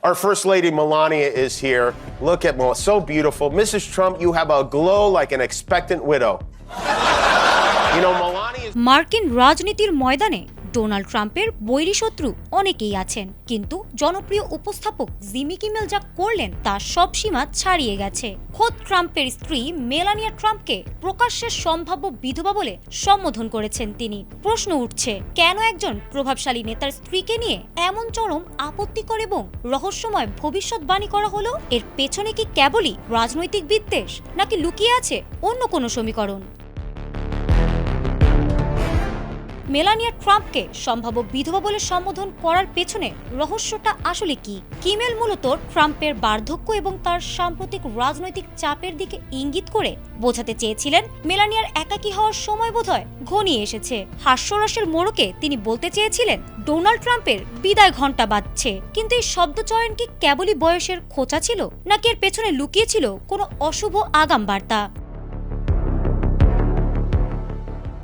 Our First Lady Melania is here. Look at Melania, so beautiful. Mrs. Trump, you have a glow like an expectant widow. You know, Melania is... মার্কিন রাজনীতির ময়দানে Donald ট্রাম্পের বৈরী শত্রু অনেকেই আছেন, কিন্তু জনপ্রিয় উপস্থাপক জিমি কিমেল যা করলেন তা সব সীমা ছাড়িয়ে গেছে। খোদ ট্রাম্পের স্ত্রী মেলানিয়া ট্রাম্পকে প্রকাশ্যে সম্ভাব্য বিধবা বলে সম্বোধন করেছেন তিনি। প্রশ্ন উঠছে, কেন একজন প্রভাবশালী নেতার স্ত্রীকে নিয়ে এমন চরম আপত্তিকর এবং রহস্যময় ভবিষ্যৎবাণী করা হলো? এর পেছনে কি কেবলই রাজনৈতিক বিদ্বেষ, নাকি লুকিয়ে আছে অন্য কোনো সমীকরণ? মেলানিয়া ট্রাম্পকে সম্ভাব্য বিধবা বলে সম্বোধন করার পেছনে রহস্যটা আসলে কি? কিমেল মূলত ট্রাম্পের বার্ধক্য এবং তার সাম্প্রতিক রাজনৈতিক চাপের দিকে ইঙ্গিত করে বোঝাতে চেয়েছিলেন মেলানিয়ার একাকী হওয়ার সময় বোধহয় ঘনিয়ে এসেছে। হাস্যরসের মোড়কে তিনি বলতে চেয়েছিলেন ডোনাল্ড ট্রাম্পের বিদায় ঘণ্টা বাজছে। কিন্তু এই শব্দচয়ন কি কেবলই বয়সের খোঁচা ছিল, নাকি এর পেছনে লুকিয়ে ছিল কোনো অশুভ আগাম বার্তা?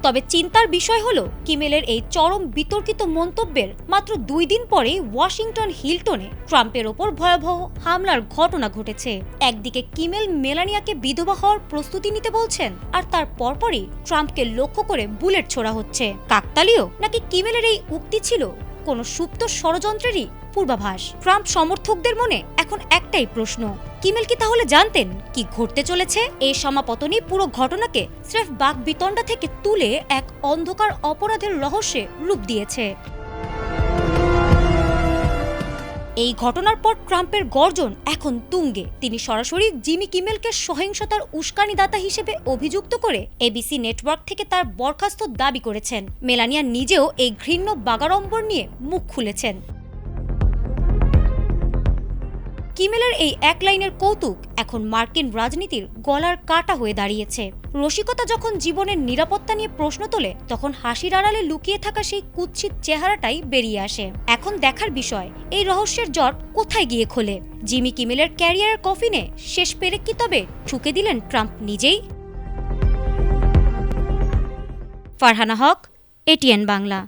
তবে চিন্তার বিষয় হলো, কিমেলের এই চরম বিতর্কিত মন্তব্যের মাত্র 2 দিন পরে ওয়াশিংটন হিলটনে ট্রাম্পের ওপর ভয়াবহ হামলার ঘটনা ঘটেছে। একদিকে কিমেল মেলানিয়াকে বিধবা হওয়ার প্রস্তুতি নিতে বলছেন, আর তার পরপরই ট্রাম্পকে লক্ষ্য করে বুলেট ছোড়া হচ্ছে। কাকতালীয়, নাকি কিমেলের এই উক্তি ছিল কোনো সুপ্ত ষড়যন্ত্রেরই পূর্বাভাস? ট্রাম্প সমর্থকদের মনে এখন একটাই প্রশ্ন, কিমেল কি তাহলে জানতেন কি ঘটতে চলেছে? এই সমাপতনই পুরো ঘটনাকে স্রেফ বাকবিতণ্ডা থেকে তুলে এক অন্ধকার অপরাধের রহস্যে রূপ দিয়েছে। এই ঘটনার পর ট্রাম্পের গর্জন এখন তুঙ্গে। তিনি সরাসরি জিমি কিমেলকে সহিংসতার উস্কানিদাতা হিসেবে অভিযুক্ত করে এবিসি নেটওয়ার্ক থেকে তার বরখাস্ত দাবি করেছেন। মেলানিয়া নিজেও এই ঘৃণ্য বাগাড়ম্বর নিয়ে মুখ খুলেছেন। কিমেলের এই এক লাইনের কৌতুক এখন মার্কিন রাজনীতির গলার কাটা হয়ে দাঁড়িয়েছে। রসিকতা যখন জীবনের নিরাপত্তা নিয়ে প্রশ্ন তোলে, তখন হাসির আড়ালে লুকিয়ে থাকা সেই কুৎসিত চেহারাটাই বেরিয়ে আসে। এখন দেখার বিষয়, এই রহস্যের জট কোথায় গিয়ে খোলে? জিমি কিমেলের ক্যারিয়ারের কফিনে শেষ পেরেক কি তবে ঠুকে দিলেন ট্রাম্প নিজেই? ফারহানা হক, এটিএন বাংলা।